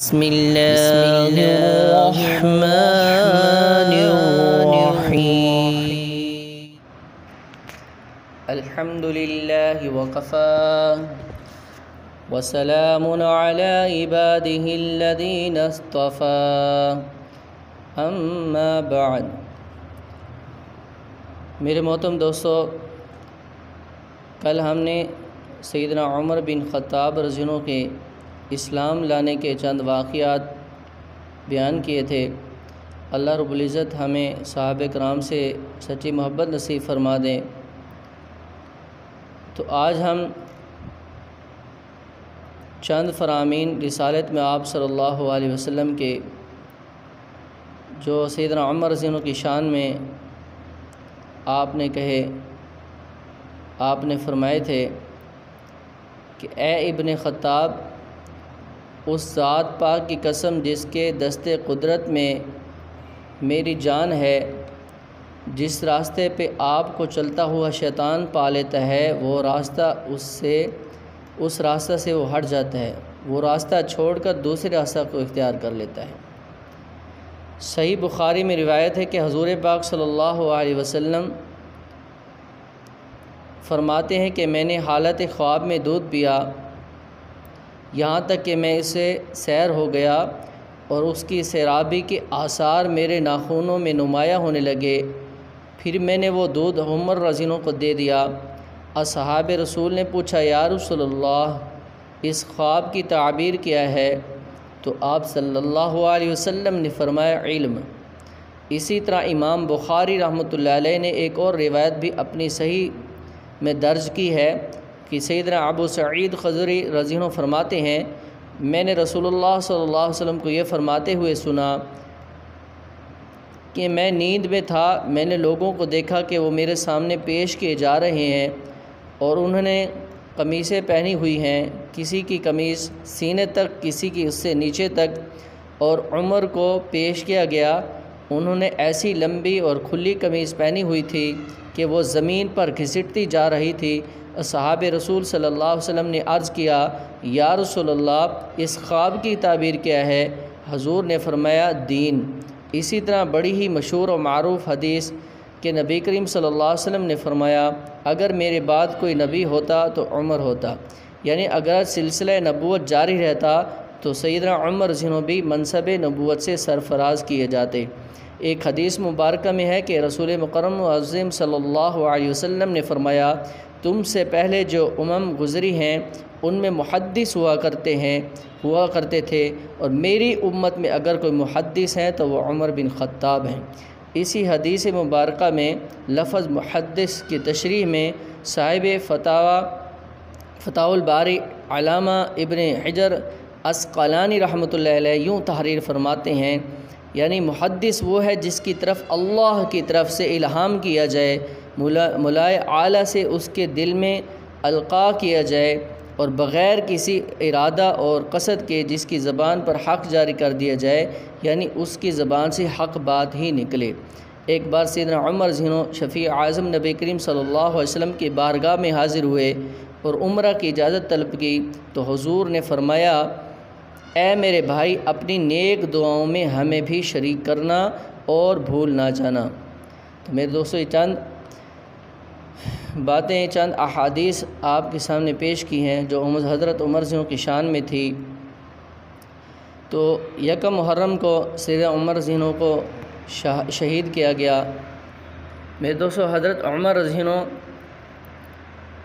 بسم الله الرحمن الرحيم الحمد لله وكفى وسلام على عباده الذين اصطفى اما بعد۔ میرے محترم دوستو، کل ہم نے سیدنا عمر بن خطاب رضی اللہ عنہ کے اسلام لانے کے چند واقعات بیان کیے تھے۔ اللہ رب العزت ہمیں صحابہ کرام سے سچی محبت نصیب فرما دیں۔ تو آج ہم چند فرامین رسالت میں آپ صلی اللہ علیہ وسلم کے جو سیدنا عمر رضی اللہ عنہ کی شان میں آپ نے کہے، آپ نے فرمائے تھے کہ اے ابن خطاب، اس ذات پاک کی قسم جس کے دست قدرت میں میری جان ہے، جس راستے پہ آپ کو چلتا ہوا شیطان پا لیتا ہے، وہ راستہ اس راستہ سے وہ ہٹ جاتا ہے، وہ راستہ چھوڑ کر دوسرے راستہ کو اختیار کر لیتا ہے۔ صحیح بخاری میں روایت ہے کہ حضور پاک صلی اللہ علیہ وسلم فرماتے ہیں کہ میں نے حالت خواب میں دودھ پیا، یہاں تک کہ میں اسے سیر ہو گیا اور اس کی سیرابی کے آثار میرے ناخنوں میں نمایاں ہونے لگے۔ پھر میں نے وہ دودھ عمر رضی اللہ عنہ کو دے دیا۔ اصحاب رسول نے پوچھا، یا رسول اللہ، اس خواب کی تعبیر کیا ہے؟ تو آپ صلی اللہ علیہ وسلم نے فرمایا، علم۔ اسی طرح امام بخاری رحمۃ اللہ علیہ نے ایک اور روایت بھی اپنی صحیح میں درج کی ہے کہ سیدنا ابو سعید خضری رضی اللہ عنہ فرماتے ہیں، میں نے رسول اللہ صلی اللہ علیہ وسلم کو یہ فرماتے ہوئے سنا کہ میں نیند میں تھا، میں نے لوگوں کو دیکھا کہ وہ میرے سامنے پیش کیے جا رہے ہیں اور انہوں نے قمیصیں پہنی ہوئی ہیں، کسی کی قمیص سینے تک، کسی کی اس سے نیچے تک، اور عمر کو پیش کیا گیا۔ انہوں نے ایسی لمبی اور کھلی قمیص پہنی ہوئی تھی کہ وہ زمین پر گھسٹتی جا رہی تھی۔ صحاب رسول صلی اللہ علیہ وسلم نے عرض کیا، یا رسول اللہ، اس خواب کی تعبیر کیا ہے؟ حضور نے فرمایا، دین۔ اسی طرح بڑی ہی مشہور و معروف حدیث کہ نبی کریم صلی اللہ علیہ وسلم نے فرمایا، اگر میرے بعد کوئی نبی ہوتا تو عمر ہوتا، یعنی اگر سلسلہ نبوت جاری رہتا تو سیدنا عمر رضی اللہ عنہ بھی منصب نبوت سے سرفراز کیے جاتے۔ ایک حدیث مبارکہ میں ہے کہ رسول مکرم معظم صلی اللہ علیہ وسلم نے فرمایا، تم سے پہلے جو گزری ہیں ان میں محدث ہوا کرتے تھے، اور میری امت میں اگر کوئی محدث ہیں تو وہ عمر بن خطاب ہیں۔ اسی حدیث مبارکہ میں لفظ محدث کی تشریح میں صاحب فتاوی الباری علامہ ابن حجر عسقلانی رحمۃ اللہ علیہ یوں تحریر فرماتے ہیں، یعنی محدث وہ ہے جس کی طرف اللہ کی طرف سے الہام کیا جائے، مولائے اعلیٰ سے اس کے دل میں القاء کیا جائے، اور بغیر کسی ارادہ اور قصد کے جس کی زبان پر حق جاری کر دیا جائے، یعنی اس کی زبان سے حق بات ہی نکلے۔ ایک بار سیدنا عمر رضی اللہ عنہ شفیع اعظم نبی کریم صلی اللہ علیہ وسلم کی بارگاہ میں حاضر ہوئے اور عمرہ کی اجازت طلب کی تو حضور نے فرمایا، اے میرے بھائی، اپنی نیک دعاؤں میں ہمیں بھی شریک کرنا اور بھول نہ جانا۔ تو میرے دوستو، یہ چند باتیں، چند احادیث آپ کے سامنے پیش کی ہیں جو حضرت عمر رضی اللہ عنہ کی شان میں تھی۔ تو یکم محرم کو سیدنا عمر رضی اللہ عنہ کو شہید کیا گیا۔ میرے دوستو، حضرت عمر رضی اللہ عنہ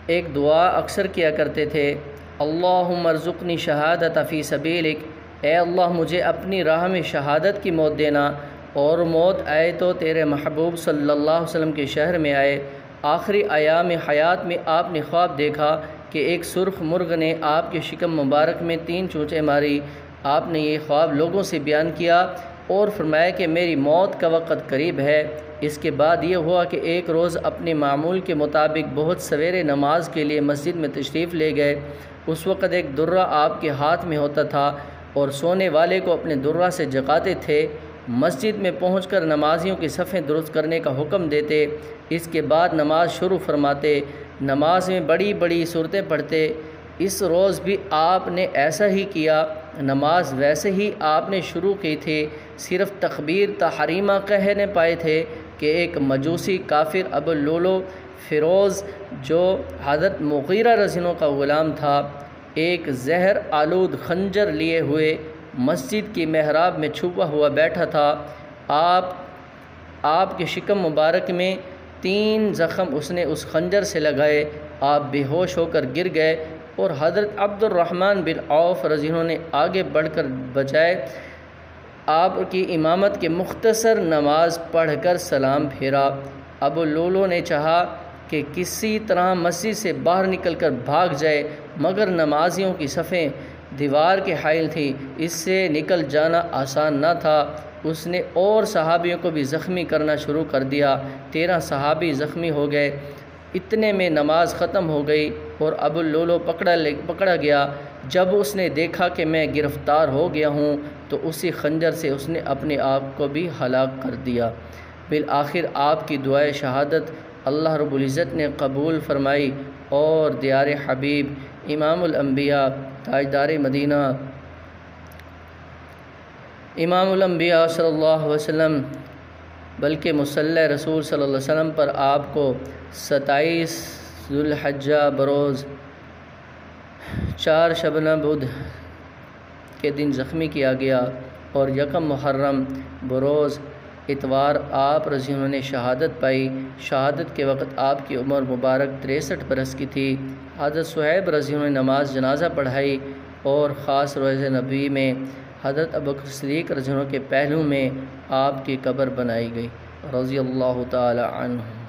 ایک دعا اکثر کیا کرتے تھے، اللہم ارزقنی شہادت فی سبیلک، اے اللہ مجھے اپنی راہ میں شہادت کی موت دینا، اور موت آئے تو تیرے محبوب صلی اللہ علیہ وسلم کے شہر میں آئے۔ آخری ایام حیات میں آپ نے خواب دیکھا کہ ایک سرخ مرغ نے آپ کے شکم مبارک میں 3 چونچیں ماری۔ آپ نے یہ خواب لوگوں سے بیان کیا اور فرمایا کہ میری موت کا وقت قریب ہے۔ اس کے بعد یہ ہوا کہ ایک روز اپنے معمول کے مطابق بہت سویرے نماز کے لیے مسجد میں تشریف لے گئے۔ اس وقت ایک درہ آپ کے ہاتھ میں ہوتا تھا اور سونے والے کو اپنے درہ سے جگاتے تھے۔ مسجد میں پہنچ کر نمازیوں کی صفیں درست کرنے کا حکم دیتے، اس کے بعد نماز شروع فرماتے، نماز میں بڑی بڑی صورتیں پڑھتے۔ اس روز بھی آپ نے ایسا ہی کیا نماز ویسے ہی آپ نے شروع کی تھی، صرف تکبیر تحریمہ کہنے پائے تھے کہ ایک مجوسی کافر ابو لولو فیروز جو حضرت مغیرہ رضی اللہ عنہ کا غلام تھا، ایک زہر آلود خنجر لیے ہوئے مسجد کی محراب میں چھپا ہوا بیٹھا تھا۔ آپ کے شکم مبارک میں 3 زخم اس نے اس خنجر سے لگائے، آپ بے ہوش ہو کر گر گئے، اور حضرت عبد الرحمن بن عوف رضی اللہ عنہ نے آگے بڑھ کر بجائے آپ کی امامت کے مختصر نماز پڑھ کر سلام پھیرا۔ ابو لولو نے چاہا کہ کسی طرح مسجد سے باہر نکل کر بھاگ جائے، مگر نمازیوں کی صفیں دیوار کے حائل تھیں، اس سے نکل جانا آسان نہ تھا۔ اس نے اور صحابیوں کو بھی زخمی کرنا شروع کر دیا، 13 صحابی زخمی ہو گئے۔ اتنے میں نماز ختم ہو گئی اور ابو لولو پکڑا گیا۔ جب اس نے دیکھا کہ میں گرفتار ہو گیا ہوں تو اسی خنجر سے اس نے اپنے آپ کو بھی ہلاک کر دیا۔ بالآخر آپ کی دعائے شہادت اللہ رب العزت نے قبول فرمائی اور دیار حبیب امام الانبیاء تاجدار مدینہ امام الانبیاء صلی اللہ علیہ وسلم بلکہ مصلی رسول صلی اللہ علیہ وسلم پر آپ کو 27 ذوالحجہ بروز 4 شبانہ بدھ کے دن زخمی کیا گیا، اور 1 محرم بروز اتوار آپ رضی اللہ عنہ نے شہادت پائی۔ شہادت کے وقت آپ کی عمر مبارک 63 برس کی تھی۔ حضرت صہیب رضی اللہ عنہ نے نماز جنازہ پڑھائی، اور خاص روضہ نبوی میں حضرت ابوبکر صدیق رضی اللہ عنہ کے پہلو میں آپ کی قبر بنائی گئی رضی اللہ تعالی عنہ۔